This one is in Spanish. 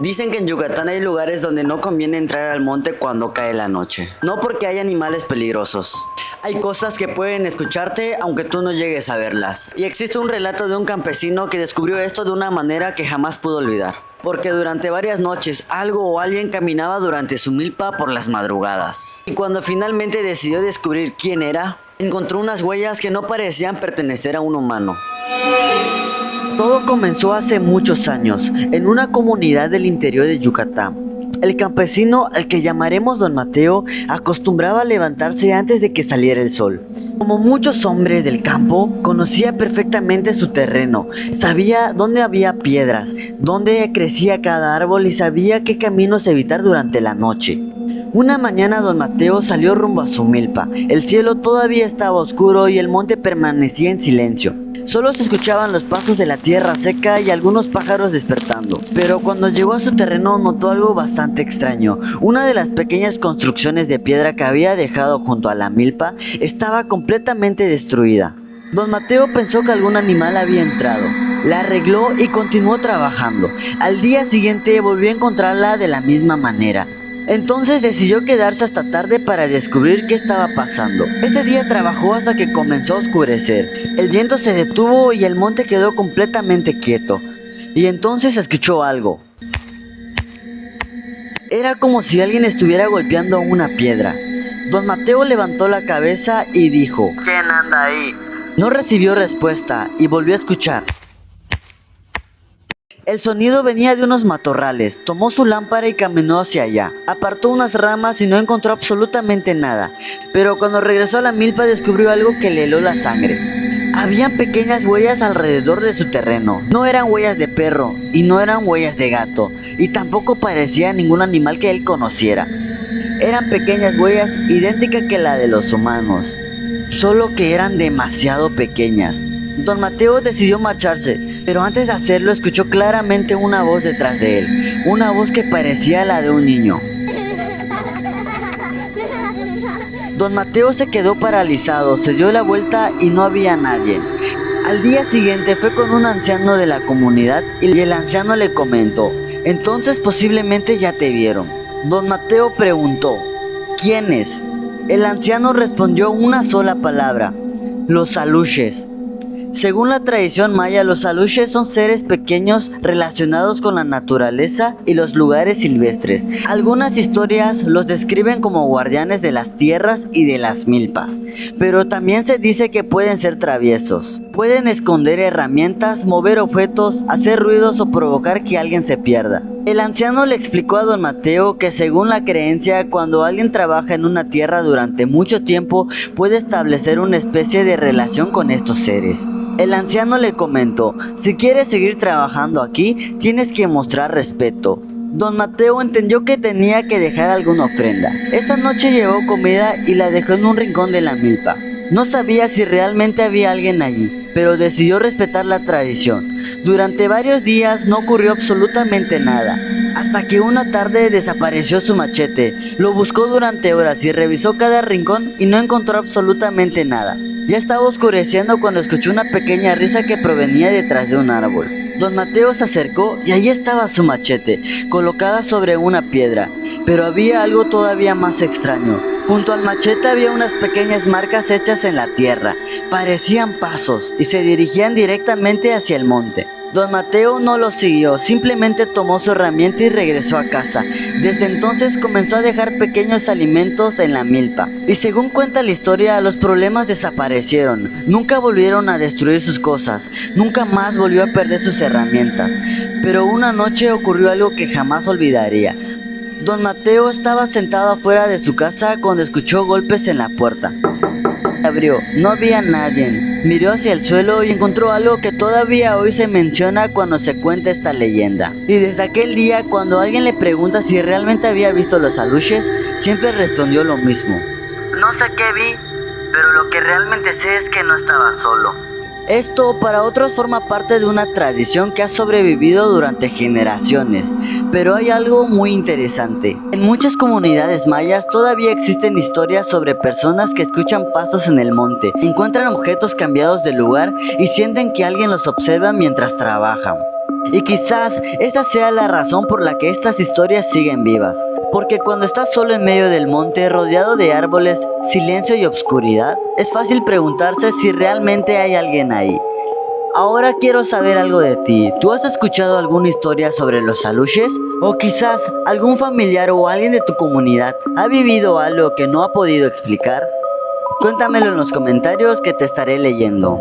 Dicen que en Yucatán hay lugares donde no conviene entrar al monte cuando cae la noche. No porque hay animales peligrosos. Hay cosas que pueden escucharte aunque tú no llegues a verlas. Y existe un relato de un campesino que descubrió esto de una manera que jamás pudo olvidar. Porque durante varias noches algo o alguien caminaba durante su milpa por las madrugadas. Y cuando finalmente decidió descubrir quién era, encontró unas huellas que no parecían pertenecer a un humano. Todo comenzó hace muchos años, en una comunidad del interior de Yucatán. El campesino, al que llamaremos Don Mateo, acostumbraba a levantarse antes de que saliera el sol. Como muchos hombres del campo, conocía perfectamente su terreno, sabía dónde había piedras, dónde crecía cada árbol y sabía qué caminos evitar durante la noche. Una mañana Don Mateo salió rumbo a su milpa. El cielo todavía estaba oscuro y el monte permanecía en silencio. Solo se escuchaban los pasos de la tierra seca y algunos pájaros despertando. Pero cuando llegó a su terreno notó algo bastante extraño. Una de las pequeñas construcciones de piedra que había dejado junto a la milpa estaba completamente destruida. Don Mateo pensó que algún animal había entrado. La arregló y continuó trabajando. Al día siguiente volvió a encontrarla de la misma manera. Entonces decidió quedarse hasta tarde para descubrir qué estaba pasando. Ese día trabajó hasta que comenzó a oscurecer. El viento se detuvo y el monte quedó completamente quieto. Y entonces escuchó algo. Era como si alguien estuviera golpeando una piedra. Don Mateo levantó la cabeza y dijo: ¿Quién anda ahí? No recibió respuesta y volvió a escuchar. El sonido venía de unos matorrales. Tomó su lámpara y caminó hacia allá. Apartó unas ramas y no encontró absolutamente nada. Pero cuando regresó a la milpa descubrió algo que le heló la sangre. Habían pequeñas huellas alrededor de su terreno. No eran huellas de perro y no eran huellas de gato. Y tampoco parecía ningún animal que él conociera. Eran pequeñas huellas idénticas que la de los humanos. Solo que eran demasiado pequeñas. Don Mateo decidió marcharse, pero antes de hacerlo escuchó claramente una voz detrás de él, una voz que parecía la de un niño. Don Mateo se quedó paralizado, se dio la vuelta y no había nadie. Al día siguiente fue con un anciano de la comunidad y el anciano le comentó: entonces posiblemente ya te vieron. Don Mateo preguntó: ¿quién es? El anciano respondió una sola palabra: los aluches. Según la tradición maya, los aluches son seres pequeños relacionados con la naturaleza y los lugares silvestres. Algunas historias los describen como guardianes de las tierras y de las milpas, pero también se dice que pueden ser traviesos. Pueden esconder herramientas, mover objetos, hacer ruidos o provocar que alguien se pierda. El anciano le explicó a Don Mateo que según la creencia, cuando alguien trabaja en una tierra durante mucho tiempo, puede establecer una especie de relación con estos seres. El anciano le comentó: si quieres seguir trabajando aquí, tienes que mostrar respeto. Don Mateo entendió que tenía que dejar alguna ofrenda. Esa noche llevó comida y la dejó en un rincón de la milpa. No sabía si realmente había alguien allí, pero decidió respetar la tradición. Durante varios días no ocurrió absolutamente nada, hasta que una tarde desapareció su machete. Lo buscó durante horas y revisó cada rincón y no encontró absolutamente nada. Ya estaba oscureciendo cuando escuchó una pequeña risa que provenía detrás de un árbol. Don Mateo se acercó y allí estaba su machete, colocada sobre una piedra. Pero había algo todavía más extraño. Junto al machete había unas pequeñas marcas hechas en la tierra. Parecían pasos y se dirigían directamente hacia el monte. Don Mateo no lo siguió, simplemente tomó su herramienta y regresó a casa. Desde entonces comenzó a dejar pequeños alimentos en la milpa. Y según cuenta la historia, los problemas desaparecieron. Nunca volvieron a destruir sus cosas. Nunca más volvió a perder sus herramientas. Pero una noche ocurrió algo que jamás olvidaría. Don Mateo estaba sentado afuera de su casa cuando escuchó golpes en la puerta. Abrió, no había nadie. Miró hacia el suelo y encontró algo que todavía hoy se menciona cuando se cuenta esta leyenda. Y desde aquel día, cuando alguien le pregunta si realmente había visto los aluches, siempre respondió lo mismo: No sé qué vi, pero lo que realmente sé es que no estaba solo. Esto para otros forma parte de una tradición que ha sobrevivido durante generaciones, pero hay algo muy interesante. En muchas comunidades mayas todavía existen historias sobre personas que escuchan pasos en el monte, encuentran objetos cambiados de lugar y sienten que alguien los observa mientras trabajan. Y quizás esa sea la razón por la que estas historias siguen vivas. Porque cuando estás solo en medio del monte, rodeado de árboles, silencio y obscuridad, es fácil preguntarse si realmente hay alguien ahí. Ahora quiero saber algo de ti. ¿Tú has escuchado alguna historia sobre los aluches? O quizás algún familiar o alguien de tu comunidad ha vivido algo que no ha podido explicar. Cuéntamelo en los comentarios que te estaré leyendo.